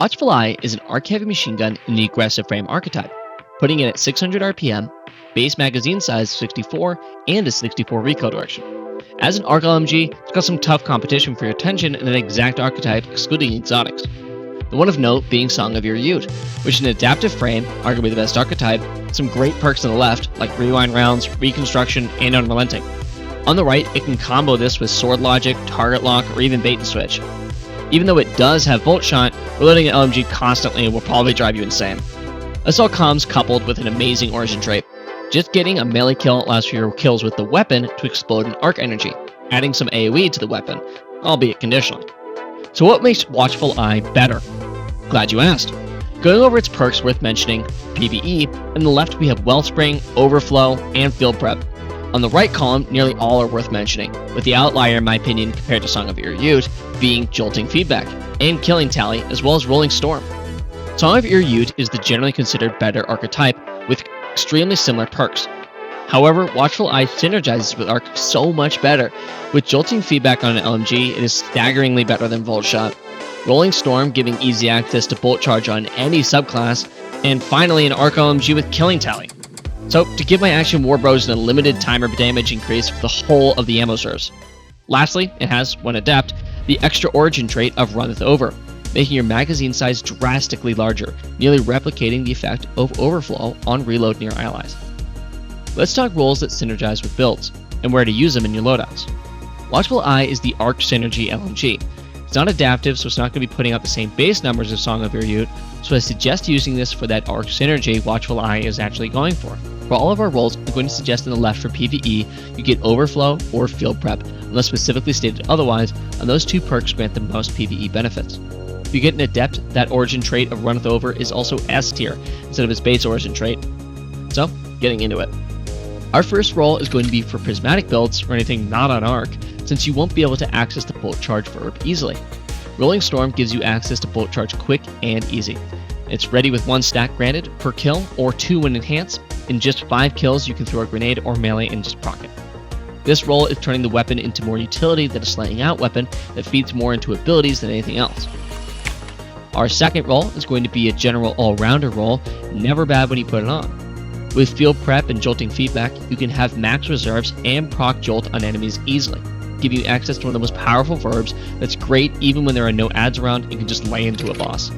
Watchful Eye is an arc-heavy machine gun in the aggressive frame archetype, putting it at 600 RPM, base magazine size 64, and a 64 recoil direction. As an arc LMG, it's got some tough competition for your attention in an exact archetype excluding exotics. The one of note being Song of Ir Yut, which is an adaptive frame, arguably the best archetype, some great perks on the left, like rewind rounds, reconstruction, and unrelenting. On the right, it can combo this with sword logic, target lock, or even bait and switch. Even though it does have bolt shot, reloading an LMG constantly will probably drive you insane. This all comes coupled with an amazing origin trait. Just getting a melee kill allows for your kills with the weapon to explode in arc energy, adding some AoE to the weapon, albeit conditionally. So what makes Watchful Eye better? Glad you asked. Going over its perks worth mentioning, PvE, on the left we have Wellspring, Overflow, and Field Prep. On the right column, nearly all are worth mentioning, with the outlier in my opinion compared to Song of Ir Yut being Jolting Feedback, and Killing Tally, as well as Rolling Storm. Song of Ir Yut is the generally considered better archetype, with extremely similar perks. However, Watchful Eye synergizes with Arc so much better. With Jolting Feedback on an LMG, it is staggeringly better than Volt Shot. Rolling Storm giving easy access to Bolt Charge on any subclass, and finally an Arc LMG with Killing Tally. So, to give my Action War Bros an unlimited timer damage increase for the whole of the ammo serves. Lastly, it has, when adept, the extra origin trait of Runneth Over, making your magazine size drastically larger, nearly replicating the effect of Overflow on reload near allies. Let's talk roles that synergize with builds, and where to use them in your loadouts. Watchful Eye is the Arc Synergy LMG. It's not adaptive, so it's not going to be putting out the same base numbers as Song of Ir Yut, so I suggest using this for that Arc Synergy Watchful Eye is actually going for. For all of our roles, I'm going to suggest on the left for PvE, you get Overflow or Field Prep, unless specifically stated otherwise, and those two perks grant the most PvE benefits. If you get an Adept, that origin trait of Runneth Over is also S tier, instead of its base origin trait. So, getting into it. Our first role is going to be for Prismatic builds, or anything not on Arc, since you won't be able to access the Bolt Charge verb easily. Rolling Storm gives you access to Bolt Charge quick and easy. It's ready with 1 stack granted per kill, or 2 when enhanced. In just 5 kills, you can throw a grenade or melee and just proc it. This role is turning the weapon into more utility than a slaying out weapon that feeds more into abilities than anything else. Our second role is going to be a general all-rounder role, never bad when you put it on. With Field Prep and Jolting Feedback, you can have max reserves and proc Jolt on enemies easily, giving you access to one of the most powerful verbs that's great even when there are no ads around and can just lay into a boss.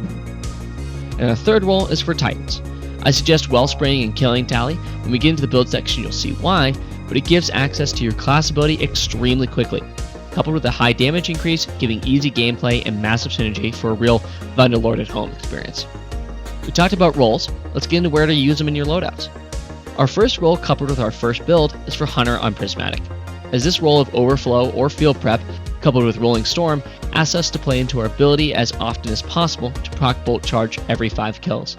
And our third role is for Titans. I suggest Wellspring and Killing Tally. When we get into the build section you'll see why, but it gives access to your class ability extremely quickly, coupled with a high damage increase, giving easy gameplay and massive synergy for a real Thunderlord at home experience. We talked about roles, let's get into where to use them in your loadouts. Our first role coupled with our first build is for Hunter on Prismatic, as this role of Overflow or Field Prep, coupled with Rolling Storm, asks us to play into our ability as often as possible to proc Bolt Charge every 5 kills.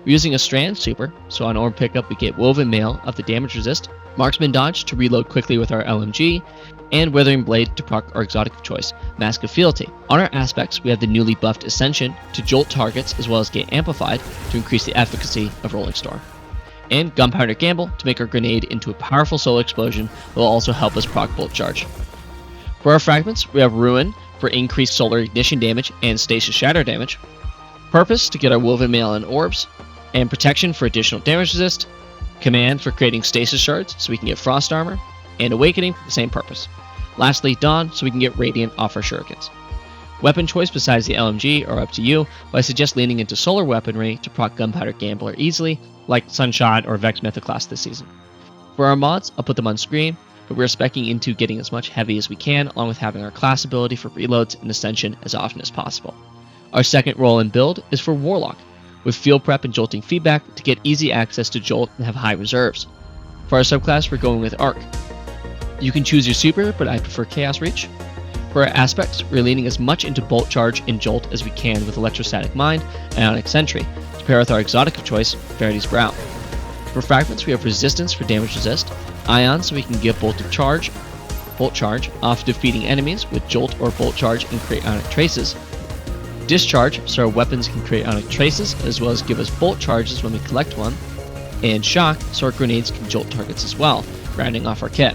We're using a Strand Super, so on Orb Pickup we get Woven Mail of the damage resist, Marksman Dodge to reload quickly with our LMG, and Withering Blade to proc our exotic of choice, Mask of Fealty. On our aspects, we have the newly buffed Ascension to jolt targets as well as get amplified to increase the efficacy of Rolling Storm. And Gunpowder Gamble to make our grenade into a powerful solo explosion that will also help us proc Bolt Charge. For our fragments, we have Ruin for increased solar ignition damage and Stasis Shatter damage, Purpose to get our Woven Mail and Orbs, and Protection for additional damage resist, Command for creating Stasis Shards so we can get Frost Armor, and Awakening for the same purpose. Lastly, Dawn so we can get Radiant off our Shurikens. Weapon choice besides the LMG are up to you, but I suggest leaning into solar weaponry to proc Gunpowder Gambler easily, like Sunshot or Vex Mythoclast this season. For our mods, I'll put them on screen, but we're speccing into getting as much heavy as we can, along with having our class ability for reloads and Ascension as often as possible. Our second role and build is for Warlock, with Field Prep and Jolting Feedback to get easy access to Jolt and have high reserves. For our subclass, we're going with Arc. You can choose your super, but I prefer Chaos Reach. For our aspects, we're leaning as much into Bolt Charge and Jolt as we can with Electrostatic Mind and Ionic Sentry, to pair with our exotic of choice, Verity's Brow. For fragments, we have Resistance for damage resist, Ion so we can get Bolt Charge off defeating enemies with Jolt or Bolt Charge and create Ionic Traces, Discharge so our weapons can create Ionic Traces as well as give us Bolt Charges when we collect one, and Shock so our grenades can jolt targets as well, rounding off our kit.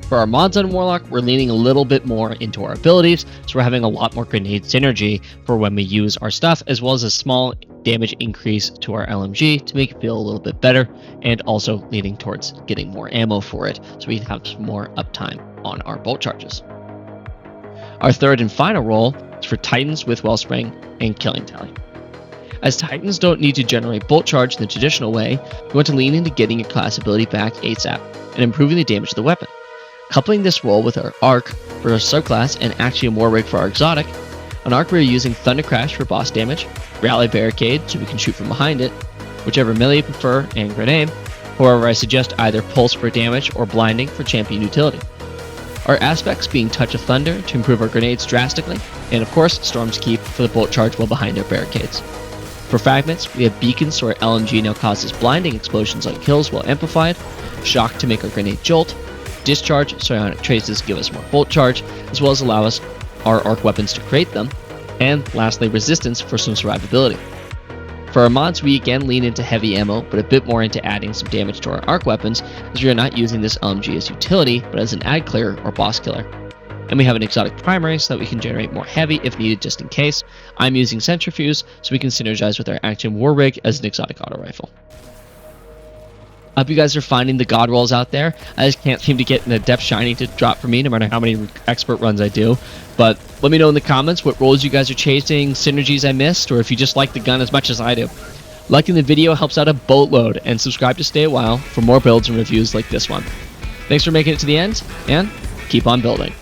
For For our mods on Warlock, we're leaning a little bit more into our abilities, so we're having a lot more grenade synergy for when we use our stuff, as well as a small damage increase to our LMG to make it feel a little bit better, and also leaning towards getting more ammo for it, so we have some more uptime on our bolt charges. Our third and final role is for Titans with Wellspring and Killing Tally. As Titans don't need to generate bolt charge in the traditional way, we want to lean into getting your class ability back ASAP and improving the damage of the weapon. Coupling this role with our Arc for our subclass and Actium War Rig for our exotic, on Arc we are using Thunder Crash for boss damage, Rally Barricade so we can shoot from behind it, whichever melee you prefer, and Grenade. However, I suggest either Pulse for damage or Blinding for champion utility. Our aspects being Touch of Thunder to improve our grenades drastically, and of course Storm's Keep for the bolt charge while behind our barricades. For fragments, we have Beacons so our LMG now causes blinding explosions like kills while amplified, Shock to make our grenade jolt, Discharge so ionic traces give us more bolt charge, as well as allow us our arc weapons to create them, and lastly Resistance for some survivability. For our mods, we again lean into heavy ammo, but a bit more into adding some damage to our arc weapons, as we are not using this LMG as utility, but as an ad clear or boss killer. And we have an exotic primary so that we can generate more heavy if needed just in case. I'm using Centrifuge so we can synergize with our Actium War Rig as an exotic auto rifle. I hope you guys are finding the god rolls out there. I just can't seem to get an Adept Shiny to drop for me no matter how many expert runs I do. But let me know in the comments what rolls you guys are chasing, synergies I missed, or if you just like the gun as much as I do. Liking the video helps out a boatload, and subscribe to stay a while for more builds and reviews like this one. Thanks for making it to the end, and keep on building.